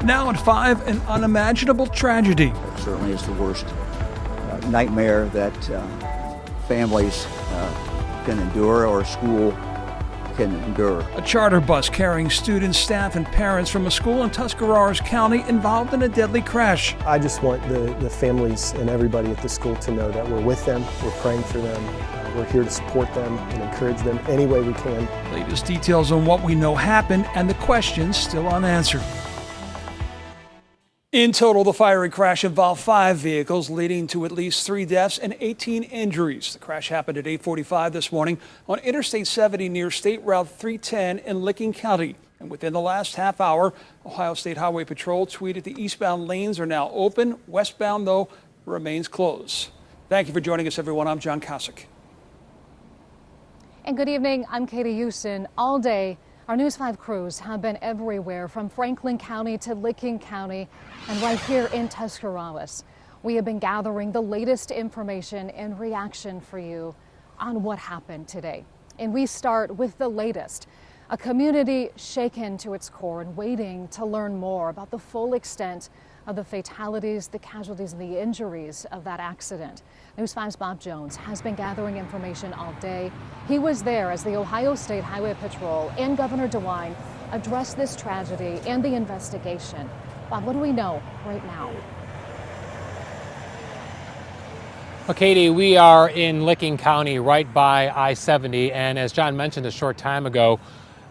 Now at 5, an unimaginable tragedy. It certainly is the worst nightmare that families can endure, or school can endure. A charter bus carrying students, staff, and parents from a school in Tuscarawas County involved in a deadly crash. I just want the families and everybody at the school to know that we're with them, we're praying for them, we're here to support them and encourage them any way we can. Latest details on what we know happened and the questions still unanswered. In total, the fiery crash involved 5 vehicles, leading to at least 3 deaths and 18 injuries. The crash happened at 8:45 this morning on Interstate 70 near State Route 310 in Licking County. And within the last half hour, Ohio State Highway Patrol tweeted the eastbound lanes are now open. Westbound, though, remains closed. Thank you for joining us, everyone. I'm John Kosick. And good evening. I'm Katie Houston. All day, our News 5 crews have been everywhere from Franklin County to Licking County and right here in Tuscarawas. We have been gathering the latest information and reaction for you on what happened today. And we start with the latest. A community shaken to its core and waiting to learn more about the full extent of the fatalities, the casualties, and the injuries of that accident. News 5's Bob Jones has been gathering information all day. He was there as the Ohio State Highway Patrol and Governor DeWine addressed this tragedy and the investigation. Bob, what do we know right now? Well, Katie, we are in Licking County right by I-70, and as John mentioned a short time ago,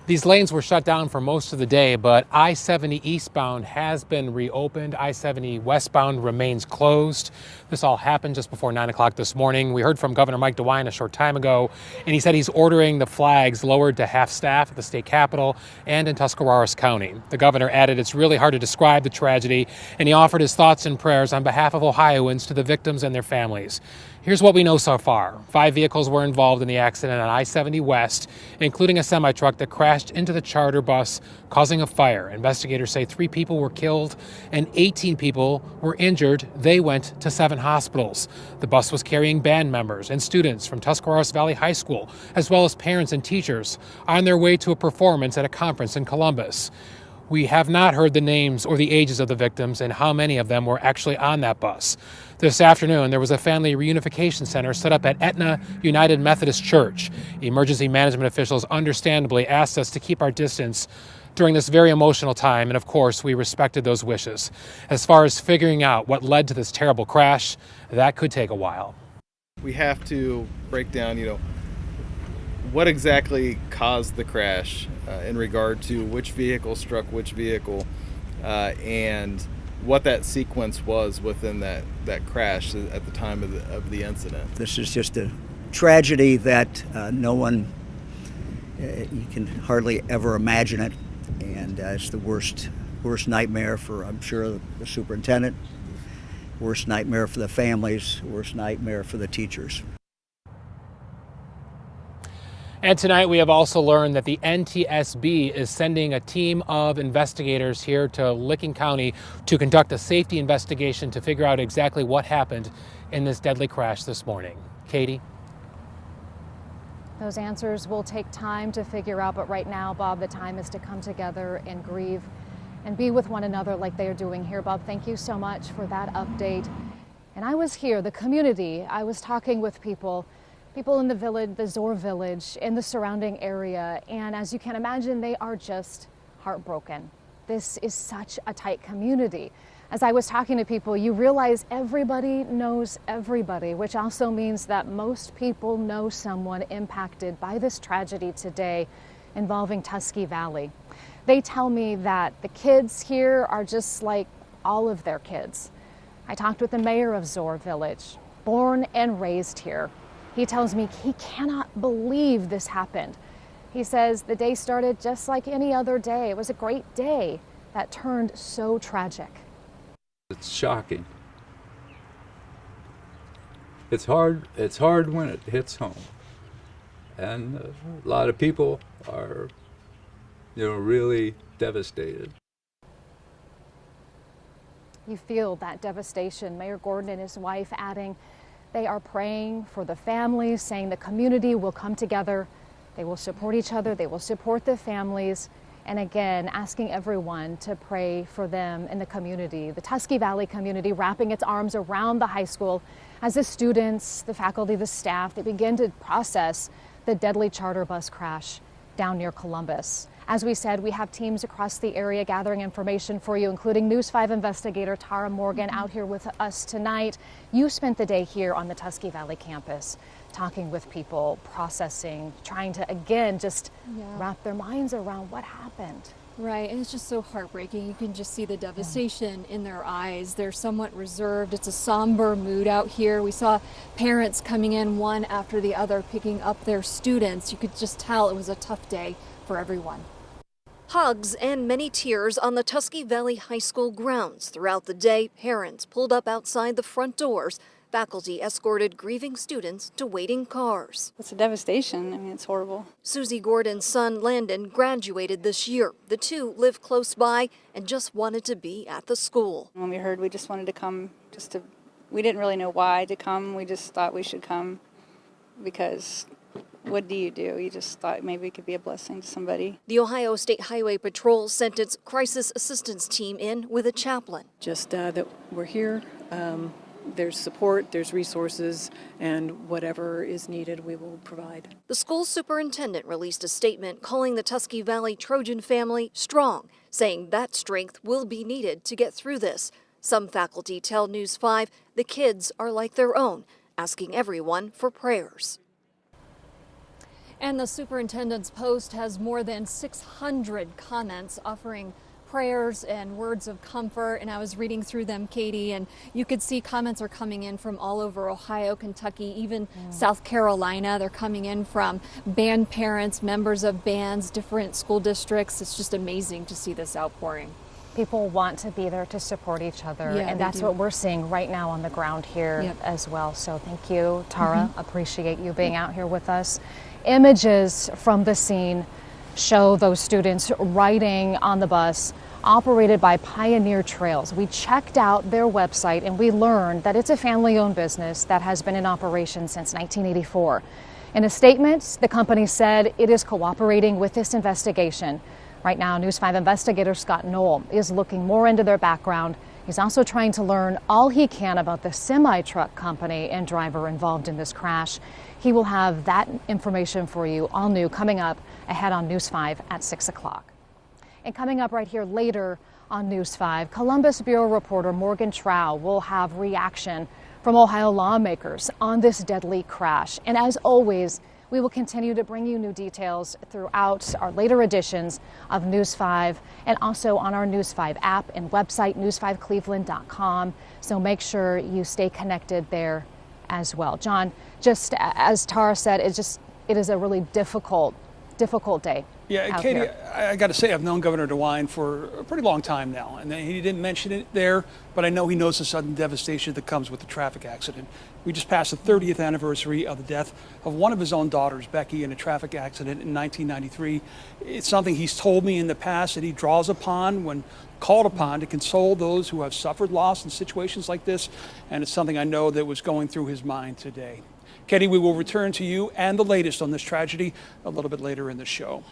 these lanes were shut down for most of the day, but I-70 eastbound has been reopened. I-70 westbound remains closed. This all happened just before 9 o'clock this morning. We heard from Governor Mike DeWine a short time ago, and he said he's ordering the flags lowered to half staff at the state capitol and in Tuscarawas County. The governor added it's really hard to describe the tragedy, and he offered his thoughts and prayers on behalf of Ohioans to the victims and their families. Here's what we know so far. 5 vehicles were involved in the accident on I-70 West, including a semi-truck that crashed into the charter bus, causing a fire. Investigators say 3 people were killed and 18 people were injured. They went to 7 hospitals. The bus was carrying band members and students from Tuscarawas Valley High School, as well as parents and teachers on their way to a performance at a conference in Columbus. We have not heard the names or the ages of the victims and how many of them were actually on that bus. This afternoon, there was a family reunification center set up at Etna United Methodist Church. Emergency management officials understandably asked us to keep our distance during this very emotional time, and of course, we respected those wishes. As far as figuring out what led to this terrible crash, that could take a while. We have to break down, what exactly caused the crash in regard to which vehicle struck which vehicle and what that sequence was within that crash at the time of the incident. This is just a tragedy that no one, you can hardly ever imagine it, and it's the worst nightmare for, I'm sure, the superintendent, worst nightmare for the families, worst nightmare for the teachers. And tonight we have also learned that the NTSB is sending a team of investigators here to Licking County to conduct a safety investigation to figure out exactly what happened in this deadly crash this morning. Katie? Those answers will take time to figure out, but right now, Bob, the time is to come together and grieve and be with one another like they are doing here. Bob, thank you so much for that update. And I was here, the community, I was talking with people in the village, the Zoar village, in the surrounding area, and as you can imagine, they are just heartbroken. This is such a tight community. As I was talking to people, you realize everybody knows everybody, which also means that most people know someone impacted by this tragedy today involving Tusky Valley. They tell me that the kids here are just like all of their kids. I talked with the mayor of Zoar Village, born and raised here. He tells me he cannot believe this happened. He says the day started just like any other day. It was a great day that turned so tragic. It's shocking. It's hard when it hits home. And a lot of people are, really devastated. You feel that devastation. Mayor Gordon and his wife adding they are praying for the families, saying the community will come together. They will support each other. They will support the families. And again, asking everyone to pray for them in the community, the Tuscarawas Valley community, wrapping its arms around the high school as the students, the faculty, the staff, they begin to process the deadly charter bus crash down near Columbus. As we said, we have teams across the area gathering information for you, including News 5 investigator Tara Morgan out here with us tonight. You spent the day here on the Tuscarawas Valley campus, talking with people, processing, trying to, again, just wrap their minds around what happened. Right, and it's just so heartbreaking. You can just see the devastation in their eyes. They're somewhat reserved. It's a somber mood out here. We saw parents coming in one after the other, picking up their students. You could just tell it was a tough day for everyone. Hugs and many tears on the Tuscarawas Valley High School grounds. Throughout the day, parents pulled up outside the front doors. Faculty escorted grieving students to waiting cars. It's a devastation. I mean, it's horrible. Susie Gordon's son, Landon, graduated this year. The two live close by and just wanted to be at the school. When we heard, we just wanted to come we didn't really know why to come. We just thought we should come because what do? You just thought maybe it could be a blessing to somebody. The Ohio State Highway Patrol sent its crisis assistance team in with a chaplain. Just that we're here. There's support, there's resources, and whatever is needed, we will provide. The school superintendent released a statement calling the Tuscarawas Valley Trojan family strong, saying that strength will be needed to get through this. Some faculty tell News 5 the kids are like their own, asking everyone for prayers. And the superintendent's post has more than 600 comments offering prayers and words of comfort, and I was reading through them, Katie, and you could see comments are coming in from all over Ohio, Kentucky, even South Carolina. They're coming in from band parents, members of bands, different school districts. It's just amazing to see this outpouring. People want to be there to support each other, and that's what we're seeing right now on the ground here as well. So thank you, Tara. Appreciate you being out here with us. Images from the scene show those students riding on the bus operated by Pioneer Trails. We checked out their website and we learned that it's a family-owned business that has been in operation since 1984. In a statement, the company said it is cooperating with this investigation. Right now, News 5 investigator Scott Knoll is looking more into their background. He's also trying to learn all he can about the semi-truck company and driver involved in this crash. He will have that information for you, all new, coming up ahead on News 5 at 6 o'clock. And coming up right here later on News 5, Columbus Bureau reporter Morgan Trow will have reaction from Ohio lawmakers on this deadly crash. And as always, we will continue to bring you new details throughout our later editions of News 5 and also on our News 5 app and website, news5cleveland.com. So make sure you stay connected there as well. John, just as Tara said, it is a really difficult day. Yeah, Katie, I got to say, I've known Governor DeWine for a pretty long time now, and he didn't mention it there, but I know he knows the sudden devastation that comes with the traffic accident. We just passed the 30th anniversary of the death of one of his own daughters, Becky, in a traffic accident in 1993. It's something he's told me in the past that he draws upon when called upon to console those who have suffered loss in situations like this, and it's something I know that was going through his mind today. Katie, we will return to you and the latest on this tragedy a little bit later in the show.